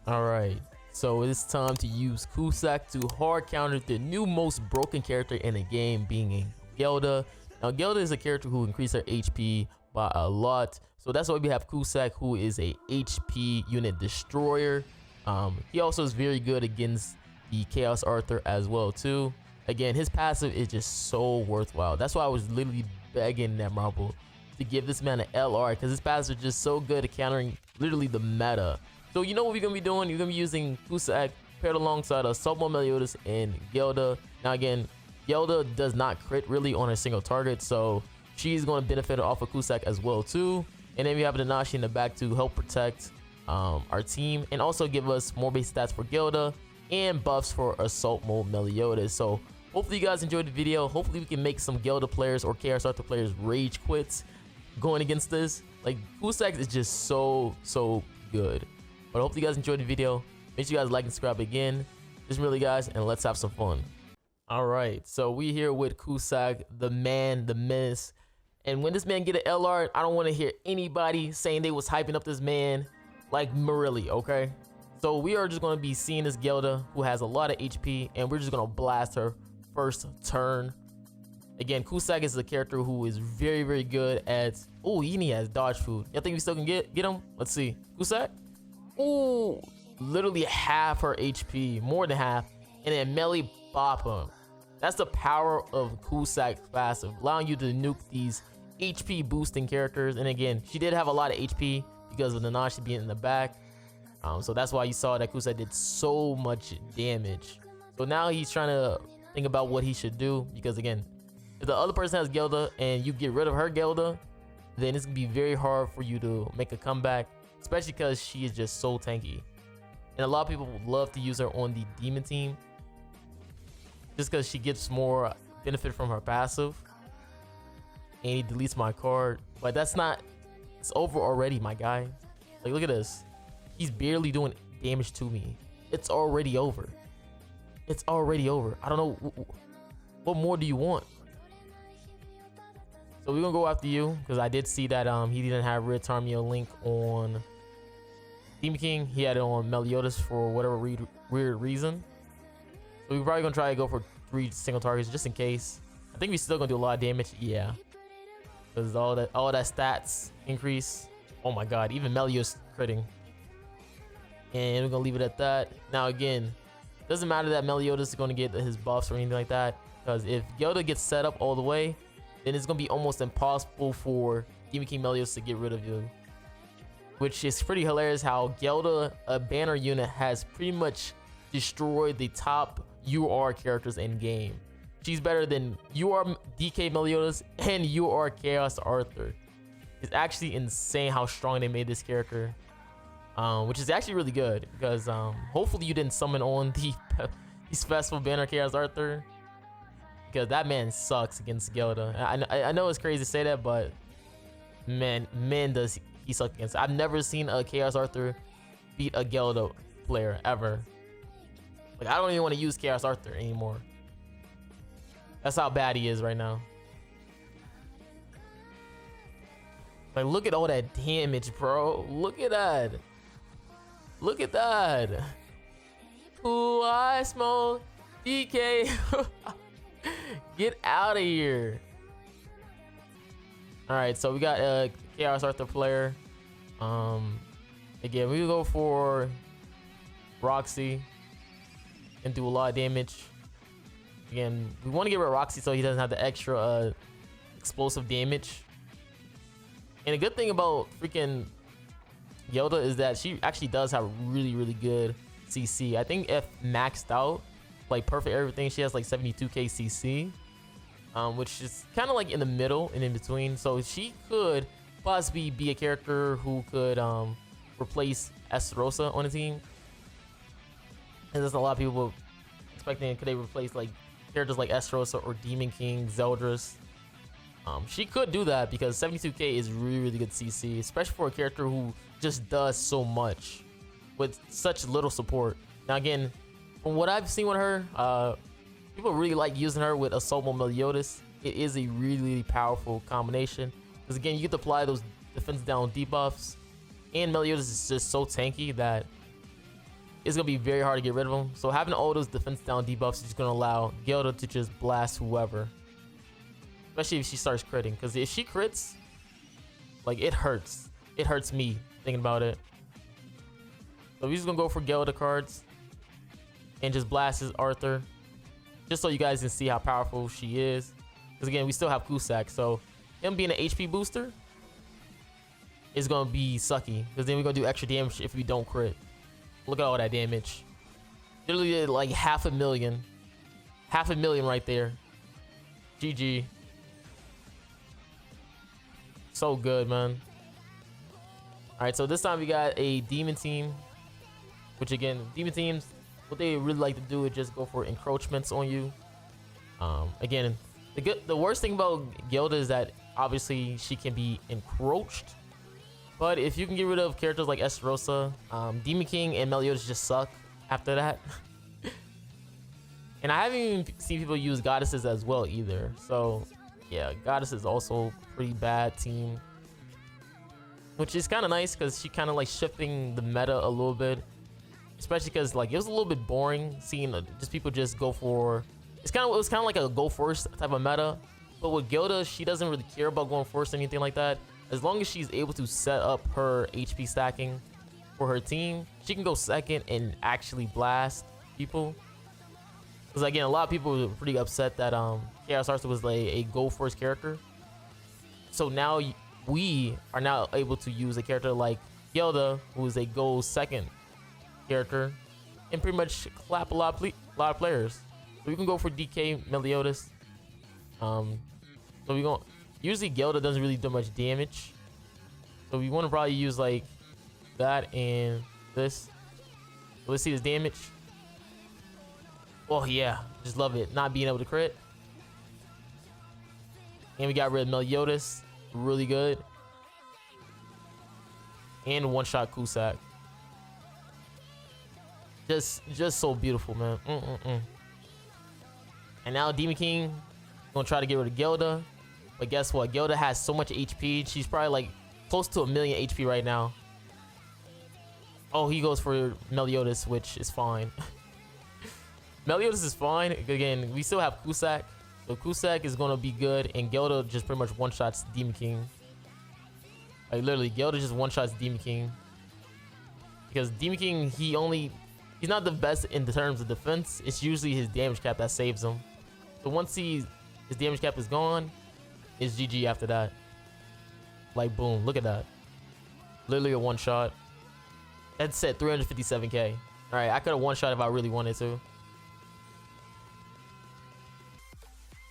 Alright, so it's time to use CUSACK to hard counter the new most broken character in the game, being Gilda. Now Gilda is a character who increases her HP by a lot, so that's why we have CUSACK, who is a HP unit destroyer. He also is very good against the Chaos Arthur as well too. Again, his passive is just so worthwhile. That's why I was literally begging that Marble to give this man an LR, because his passive is just so good at countering literally the meta. So you know what we're gonna be doing? You're gonna be using CUSACK paired alongside Assault Mode Meliodas and Gilda. Now again, Gilda does not crit really on a single target, so she's gonna benefit off of CUSACK as well too. And then we have Nanashi in the back to help protect our team and also give us more base stats for Gilda and buffs for Assault Mode Meliodas. So hopefully you guys enjoyed the video. Hopefully we can make some Gilda players or Chaos Arthur players rage quits going against this. Like, CUSACK is just so good. But hopefully you guys enjoyed the video. Make sure you guys like and subscribe again. Just really, guys, and let's have some fun. Alright, so we here with CUSACK, the man, the menace. And when this man get an LR, I don't want to hear anybody saying they was hyping up this man like Marilli, okay? So we are just going to be seeing this Gilda, who has a lot of HP, and we're just going to blast her first turn. Again, CUSACK is a character who is very good at... Oh, he has dodge food. Y'all think we still can get him? Let's see. CUSACK? Ooh, literally half her HP, more than half, and then melee bop him. That's the power of CUSACK's passive, allowing you to nuke these HP boosting characters. And again, she did have a lot of HP because of Nanashi being in the back, so that's why you saw that CUSACK did so much damage. So now he's trying to think about what he should do, because again, if the other person has Gilda and you get rid of her Gilda, then it's gonna be very hard for you to make a comeback, especially because she is just so tanky. And a lot of people would love to use her on the demon team just because she gets more benefit from her passive. And he deletes my card, but that's not... It's over already, my guy. Like, look at this. He's barely doing damage to me. It's already over. It's already over. I don't know. What more do you want? So we're gonna go after you, because I did see that he didn't have Red Tarmio Link on Demon King. He had it on Meliodas for whatever weird reason. So we're probably gonna try to go for 3 single targets just in case. I think we're still gonna do a lot of damage. Yeah, because all that stats increase. Oh my god, even Meliodas critting. And we're gonna leave it at that. Now again, doesn't matter that Meliodas is gonna get his buffs or anything like that, because if Gilda gets set up all the way, then it's gonna be almost impossible for Demon King Meliodas to get rid of you. Which is pretty hilarious how Gilda, a banner unit, has pretty much destroyed the top UR characters in game. She's better than UR DK Meliodas and UR Chaos Arthur. It's actually insane how strong they made this character, which is actually really good, because hopefully you didn't summon on these festival banner Chaos Arthur, because that man sucks against Gilda. I know it's crazy to say that, but man does he suck against. I've never seen a Chaos Arthur beat a Gilda player ever. Like, I don't even want to use Chaos Arthur anymore. That's how bad he is right now. Like, look at all that damage, bro. Look at that. Look at that. Ooh, I smoke DK. Get out of here. All right, so we got a Chaos Arthur player. Again, we go for Roxy and do a lot of damage. Again, we want to get rid of Roxy so he doesn't have the extra explosive damage. And a good thing about freaking Gilda is that she actually does have really good CC. I think if maxed out, like perfect everything, she has like 72k CC, which is kind of like in the middle and in between. So she could possibly be a character who could replace Esterosa on the team. And there's a lot of people expecting, could they replace like characters like Esterosa or Demon King, Zeldris? She could do that because 72k is really good CC, especially for a character who just does so much with such little support. Now again, from what I've seen with her, people really like using her with Assault Mode Meliodas. It is a really powerful combination, because again, you get to apply those defense down debuffs, and Meliodas is just so tanky that it's gonna be very hard to get rid of him. So having all those defense down debuffs is just gonna allow Gilda to just blast whoever, especially if she starts critting. Because if she crits, like, it hurts. It hurts me thinking about it. So we're just gonna go for Gilda cards and just blast his Arthur, just so you guys can see how powerful she is. Because again, we still have CUSACK, so him being an HP booster is gonna be sucky. Because then we're gonna do extra damage if we don't crit. Look at all that damage. Literally did like 500,000. 500,000 right there. GG. So good, man. Alright, so this time we got a demon team. Which again, demon teams, what they really like to do is just go for encroachments on you. Again, the worst thing about Gilda is that obviously she can be encroached. But if you can get rid of characters like Esterosa, Demon King and Meliodas just suck after that. And I haven't even seen people use Goddesses as well either. So yeah, Goddess is also pretty bad team. Which is kind of nice because she kind of like shifting the meta a little bit. Especially because like it was a little bit boring seeing just people just go for. It was kind of like a go first type of meta. But with Gilda, she doesn't really care about going first or anything like that. As long as she's able to set up her HP stacking for her team, she can go second and actually blast people. Because again, a lot of people were pretty upset that Chaos Arthur was like a go first character. So now we are now able to use a character like Gilda, who is a go second character, and pretty much clap a lot of players. So we can go for DK Meliodas. So we going usually Gilda doesn't really do much damage, so we want to probably use like that and this. So let's see this damage. Oh yeah, just love it. Not being able to crit, and we got rid of Meliodas, really good, and one shot CUSACK. Just so beautiful, man. And now Demon King gonna try to get rid of Gilda. But guess what? Gilda has so much HP. She's probably like close to 1,000,000 HP right now. Oh, he goes for Meliodas, which is fine. Meliodas is fine. Again, we still have CUSACK. So CUSACK is going to be good. And Gilda just pretty much one-shots Demon King. Like literally, Gilda just one-shots Demon King. Because Demon King, he's not the best in terms of defense. It's usually his damage cap that saves him. So once his damage cap is gone, it's GG after that. Like boom, look at that. Literally a one shot. That's at 357k. Alright, I could have one shot if I really wanted to.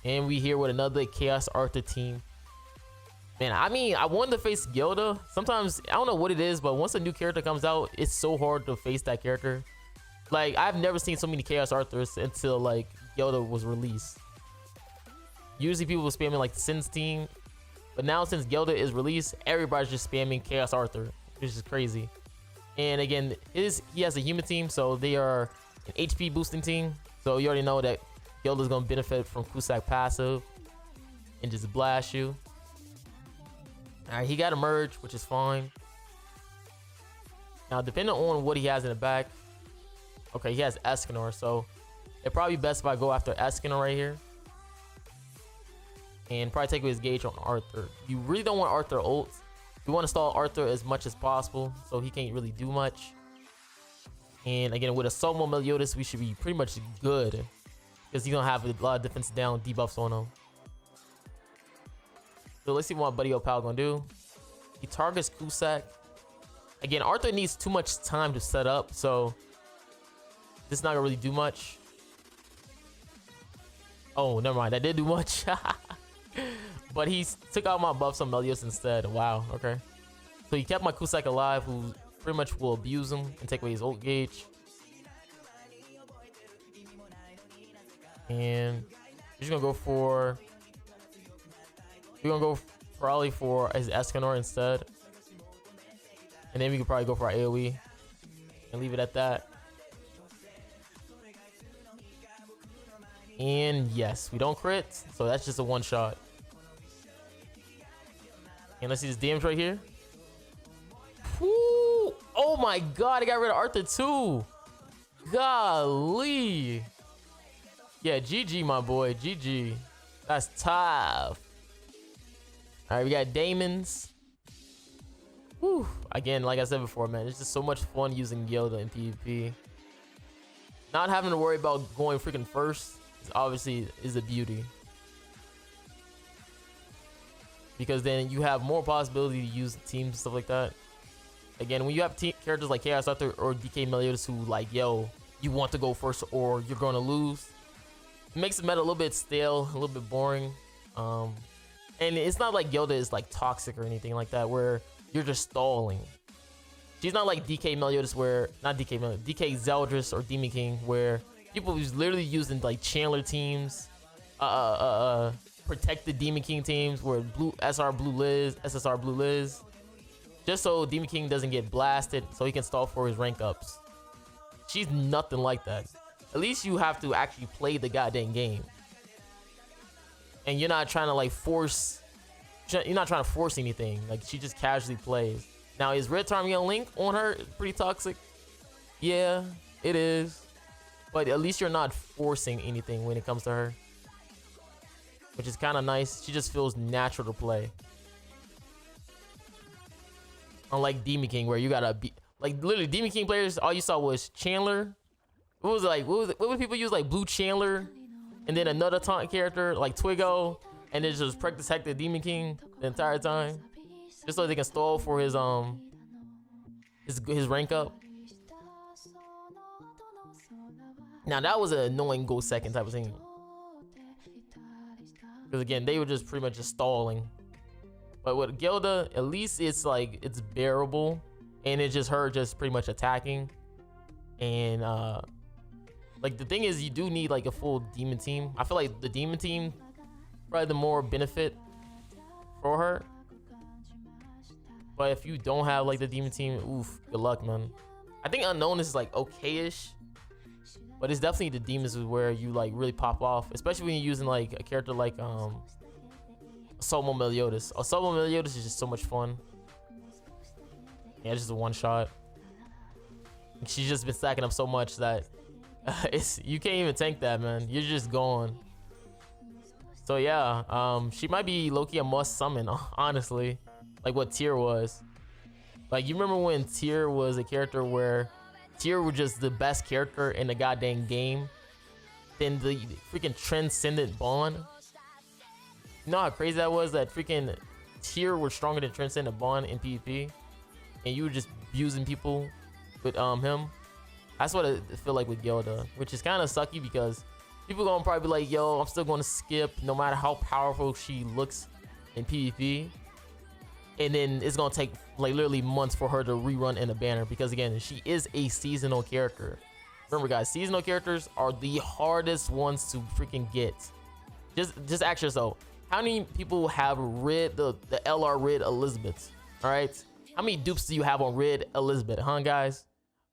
And we here with another Chaos Arthur team. Man, I mean, I wanted to face Gilda. Sometimes, I don't know what it is, but once a new character comes out, it's so hard to face that character. Like, I've never seen so many Chaos Arthurs until like Gilda was released. Usually people were spamming like the Sins team, but now since Gilda is released, everybody's just spamming Chaos Arthur, which is crazy. And again, he has a human team, so they are an HP boosting team. So you already know that Gilda's gonna benefit from CUSACK passive and just blast you. Alright, he got a merge, which is fine. Now, depending on what he has in the back, okay, he has Escanor, so it's probably best if I go after Escanor right here. And probably take away his gauge on Arthur. You really don't want Arthur ult. You want to stall Arthur as much as possible, so he can't really do much. And again, with a Somo Meliodas, we should be pretty much good, because he's gonna have a lot of defense down debuffs on him. So let's see what Buddy Opal gonna do. He targets CUSACK. Again, Arthur needs too much time to set up, so this is not gonna really do much. Oh, never mind. That did do much. But he took out my buffs on Meliodas instead. Wow, okay. So he kept my CUSACK alive, who pretty much will abuse him and take away his ult gauge. And we're just gonna go for... We're gonna go probably for his Escanor instead. And then we could probably go for our AoE and leave it at that. And yes, we don't crit, so that's just a one shot. And let's see this damage right here. Woo! Oh my god, I got rid of Arthur too. Golly. Yeah, GG, my boy. GG. That's tough. All right, we got Damon's. Whew. Again, like I said before, man, it's just so much fun using Gilda in PvP. Not having to worry about going freaking first is obviously a beauty. Because then you have more possibility to use teams and stuff like that. Again, when you have characters like Chaos Arthur or DK Meliodas who like, yo, you want to go first or you're going to lose, it makes the meta a little bit stale, a little bit boring. And it's not like Gilda is like toxic or anything like that where you're just stalling. She's not like DK Meliodas where, not DK Meliodas, DK Zeldris or Demon King where people who's literally using like Chandler teams, protected Demon King teams where SR Blue Liz, SSR Blue Liz, just so Demon King doesn't get blasted so he can stall for his rank ups. She's nothing like that. At least you have to actually play the goddamn game. And you're not trying to like force, you're not trying to force anything. Like she just casually plays. Now is Red Tarmian Link on her pretty toxic? Yeah, it is. But at least you're not forcing anything when it comes to her. Which is kind of nice. She just feels natural to play. Unlike Demon King where you gotta be, like literally Demon King players, all you saw was Chandler. What was it like? What would people use like Blue Chandler? And then another taunt character like Twiggo. And then just practice hack the Demon King the entire time. Just so they can stall for his rank up. Now that was an annoying go second type of thing. Because again, they were just pretty much just stalling. But with Gilda, at least it's like it's bearable. And it's just her just pretty much attacking. And like the thing is you do need like a full demon team. I feel like the demon team probably the more benefit for her. But if you don't have like the demon team, oof, good luck, man. I think Unknown is like okay-ish, but it's definitely the demons is where you like really pop off, especially when you're using like a character like Somo Meliodas. Somo Meliodas is just so much fun. Yeah, it's just a one shot. She's just been stacking up so much that you can't even tank that, man. You're just gone. So yeah, she might be low-key a must summon, honestly. Like what Tyr was. Like you remember when Tyr was a character where Tyr was just the best character in the goddamn game. Then the freaking Transcendent Bond. You know how crazy that was? That freaking Tyr was stronger than Transcendent Bond in PvP. And you were just abusing people with him. That's what I feel like with Gilda. Which is kind of sucky because people gonna probably be like, yo, I'm still gonna skip no matter how powerful she looks in PvP. And then it's gonna take like literally months for her to rerun in a banner because again, she is a seasonal character. Remember guys, seasonal characters are the hardest ones to freaking get. Just ask yourself, how many people have Red, the LR Red Elizabeth? All right, how many dupes do you have on Red Elizabeth, huh guys?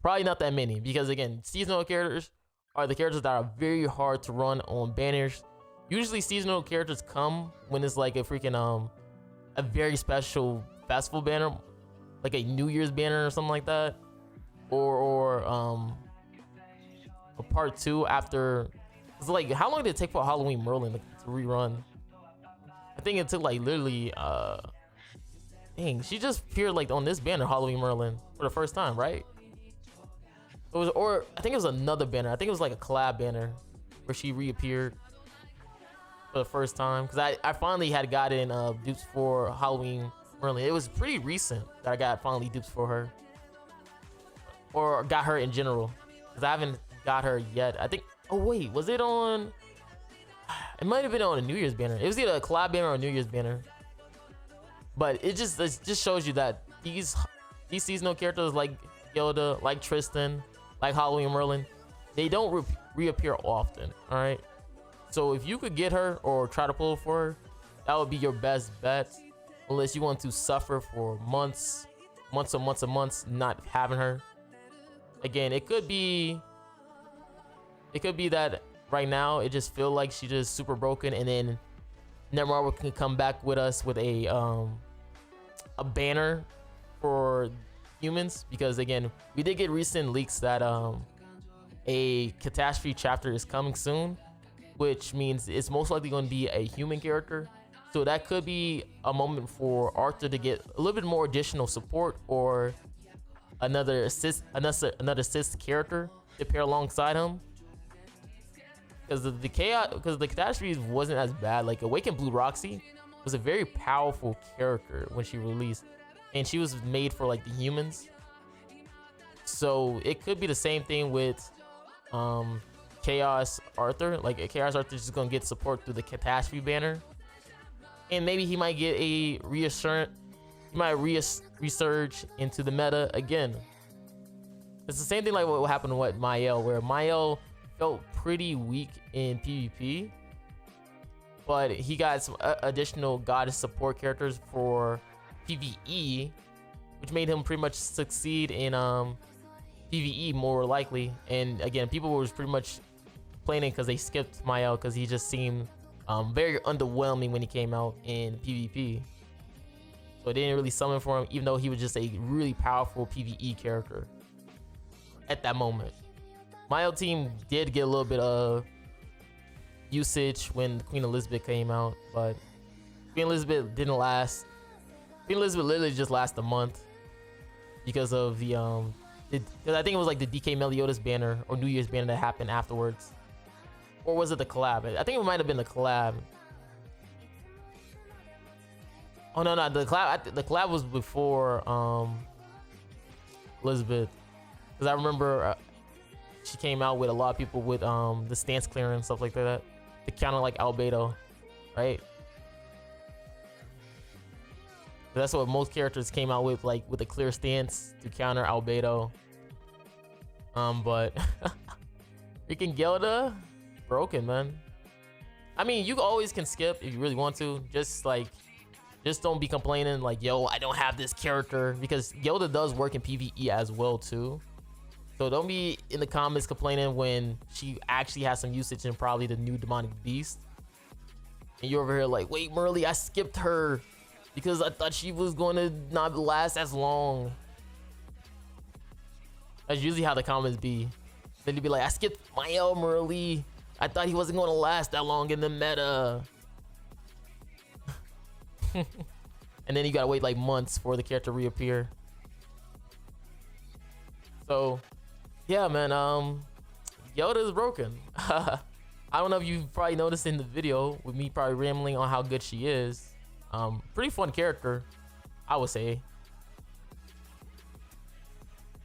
Probably not that many because again, seasonal characters are the characters that are very hard to run on banners. Usually seasonal characters come when it's like a freaking a very special festival banner, like a New Year's banner or something like that, or a part 2 after. It's like, how long did it take for Halloween Merlin to rerun? I think it took like literally dang, she just appeared like on this banner, Halloween Merlin, for the first time, right? It was, or I think it was another banner. I think it was like a collab banner where she reappeared for the first time, because I finally had gotten dupes for Halloween Merlin. It was pretty recent that I got finally dupes for her, or got her in general, because I haven't got her yet. I think, oh wait, was it on, it might have been on a New Year's banner. It was either a collab banner or a New Year's banner. But it just shows you that these seasonal characters like Gilda, like Tristan, like Halloween Merlin, they don't reappear often. All right, so if you could get her or try to pull for her, that would be your best bet, unless you want to suffer for months not having her. Again, it could be that right now it just feel like she's just super broken, and then Nevermore can come back with us with a banner for humans, because again, we did get recent leaks that a catastrophe chapter is coming soon, which means it's most likely going to be a human character. So that could be a moment for Arthur to get a little bit more additional support, or another assist character to pair alongside him. Because the chaos, because the catastrophe wasn't as bad. Like Awakened Blue Roxy was a very powerful character when she released, and she was made for like the humans. So it could be the same thing with Chaos Arthur. Like Chaos Arthur is just gonna get support through the catastrophe banner, and maybe he might get a reassurance. He might resurge into the meta again. It's the same thing like what happened with Mael, where Mael felt pretty weak in PvP, but he got some additional goddess support characters for PvE, which made him pretty much succeed in PvE more likely. And again, people were pretty much complaining because they skipped Mael because he just seemed very underwhelming when he came out in PvP. So they didn't really summon for him, even though he was just a really powerful PvE character at that moment. My old team did get a little bit of usage when Queen Elizabeth came out, but Queen Elizabeth didn't last. Queen Elizabeth literally just lasted a month because of the because I think it was like the DK Meliodas banner or New Year's banner that happened afterwards, or was it the collab? I think it might have been the collab. Oh no, the collab was before Elizabeth, because I remember she came out with a lot of people with the stance clearing and stuff like that to counter like Albedo, right? So that's what most characters came out with, like with a clear stance to counter Albedo. But freaking Gilda, broken, man. I mean, you always can skip if you really want to. Just don't be complaining like, yo, I don't have this character, because Gilda does work in PvE as well too. So don't be in the comments complaining when she actually has some usage in probably the new demonic beast, and you're over here like, wait, Marilli, I skipped her because I thought she was going to not last as long. That's usually how the comments be. Then you'd be like, I skipped Mael Marilli. I thought he wasn't going to last that long in the meta. And then you gotta wait like months for the character to reappear. So yeah, man, Gilda is broken. I don't know if you've probably noticed in the video with me probably rambling on how good she is. Pretty fun character, I would say.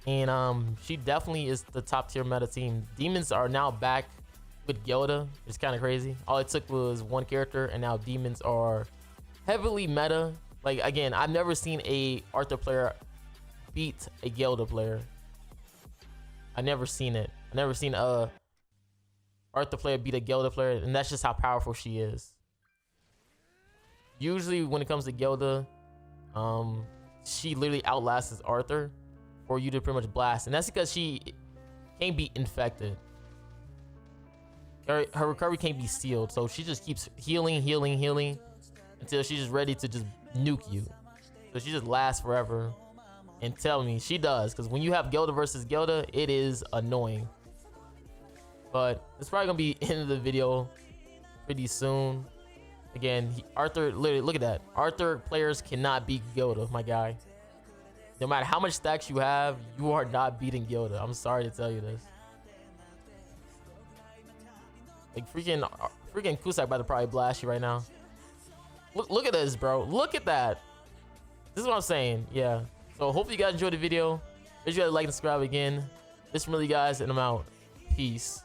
And she definitely is the top tier meta team. Demons are now back with Gilda. It's kind of crazy. All it took was one character, and now demons are heavily meta. Like, again, I've never seen a Arthur player beat a Gilda player. I never seen it. I never seen a Arthur player beat a Gilda player, and that's just how powerful she is. Usually when it comes to Gilda, she literally outlasts Arthur for you to pretty much blast, and that's because she can't be infected. Her recovery can't be sealed, so she just keeps healing until she's just ready to just nuke you. So she just lasts forever. And tell me, she does, because when you have Gilda versus Gilda, it is annoying. But it's probably gonna be end of the video pretty soon. Again, Arthur, literally, look at that. Arthur players cannot beat Gilda, my guy. No matter how much stacks you have, you are not beating Gilda. I'm sorry to tell you this. Like freaking CUSACK about to probably blast you right now. Look at this, bro. Look at that. This is what I'm saying. Yeah. So hopefully you guys enjoyed the video. Make sure you guys like and subscribe again. This is Marilli, guys, and I'm out. Peace.